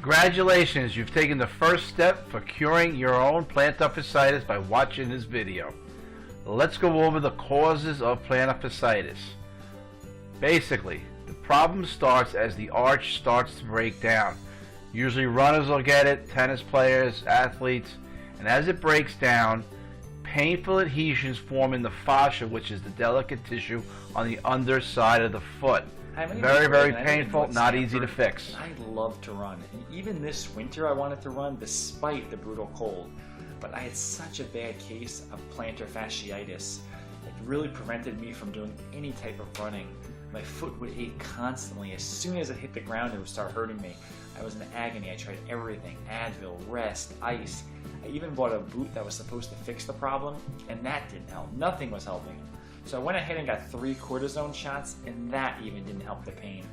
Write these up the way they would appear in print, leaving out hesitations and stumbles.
Congratulations, you've taken the first step for curing your own plantar fasciitis by watching this video. Let's go over the causes of plantar fasciitis. Basically, the problem starts as the arch starts to break down. Usually runners will get it, tennis players, athletes, and as it breaks down, painful adhesions form in the fascia, which is the delicate tissue on the underside of the foot. Very, very painful, not easy to fix. I love to run, and even this winter I wanted to run despite the brutal cold. But I had such a bad case of plantar fasciitis. It really prevented me from doing any type of running. My foot would ache constantly. As soon as it hit the ground, it would start hurting me. I was in agony. I tried everything: Advil, rest, ice. I even bought a boot that was supposed to fix the problem, and that didn't help. Nothing was helping. So I went ahead and got 3 cortisone shots, and that even didn't help the pain.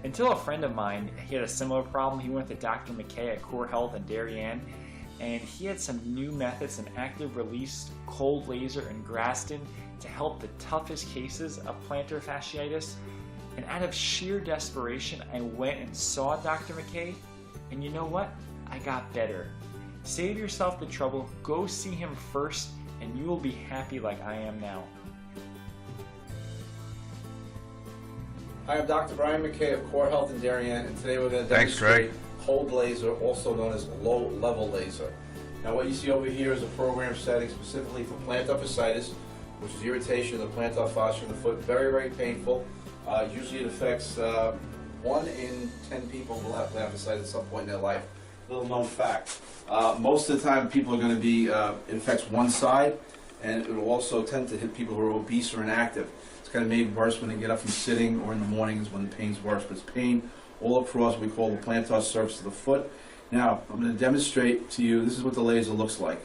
Until a friend of mine, he had a similar problem. He went to Dr. McKay at Core Health in Darien, and he had some new methods, an active release, cold laser, and Graston to help the toughest cases of plantar fasciitis. And out of sheer desperation, I went and saw Dr. McKay, and you know what? I got better. Save yourself the trouble, go see him first, and you will be happy like I am now. Hi, I'm Dr. Brian McKay of Core Health in Darien, and today we're going to demonstrate cold laser, also known as low-level laser. Now what you see over here is a program setting specifically for plantar fasciitis, which is irritation of the plantar fascia in the foot. Very, very painful. Usually it affects 1 in 10 people will have plantar fasciitis at some point in their life. Little known fact. Most of the time people are going to be, it affects one side, and it will also tend to hit people who are obese or inactive. It's kind of made worse when they get up from sitting, or in the mornings when the pain's worse. But it's pain all across what we call the plantar surface of the foot. Now, I'm going to demonstrate to you, this is what the laser looks like.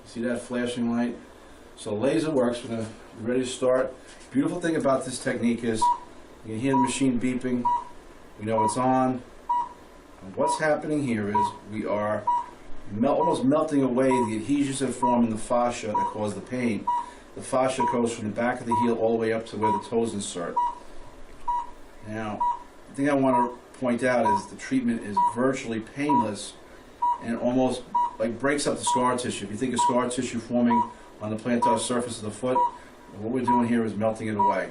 See that flashing light? So laser works. We're going to be ready to start. Beautiful thing about this technique is you can hear the machine beeping. We know it's on. And what's happening here is we are almost melting away the adhesions that form in the fascia that cause the pain. The fascia goes from the back of the heel all the way up to where the toes insert. Now, the thing I want to point out is the treatment is virtually painless and almost like breaks up the scar tissue. If you think of scar tissue forming on the plantar surface of the foot, what we're doing here is melting it away.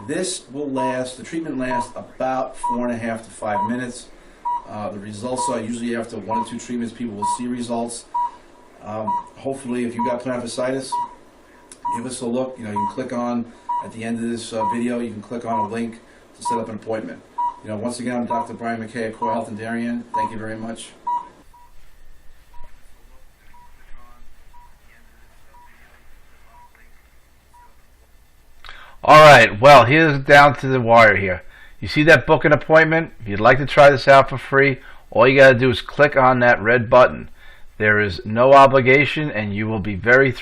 This will last, the treatment lasts about 4.5 to 5 minutes. The results are usually after 1 or 2 treatments, people will see results. Hopefully, if you've got plantar fasciitis, give us a look. You can click on, at the end of this video, you can click on a link to set up an appointment. Once again, I'm Dr. Brian McKay at Core Health in Darien. Thank you very much. Alright, well, here's down to the wire here. You see that book an appointment? If you'd like to try this out for free, all you got to do is click on that red button. There is no obligation, and you will be very